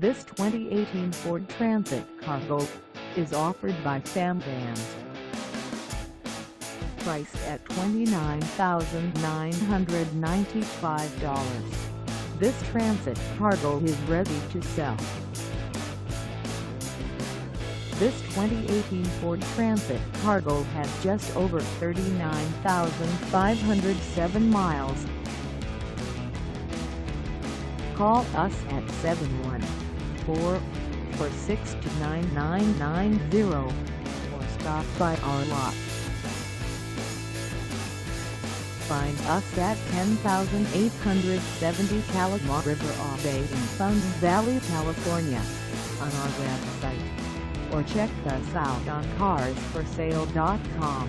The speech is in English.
This 2018 Ford Transit Cargo is offered by Sam Vans. Priced at $29,995, this Transit Cargo is ready to sell. This 2018 Ford Transit Cargo has just over 39,507 miles. Call us at 714-462-9990 or stop by our lot. Find us at 10,870 Kalama River Bay in Sun Valley, California on our website, or check us out on carsforsale.com.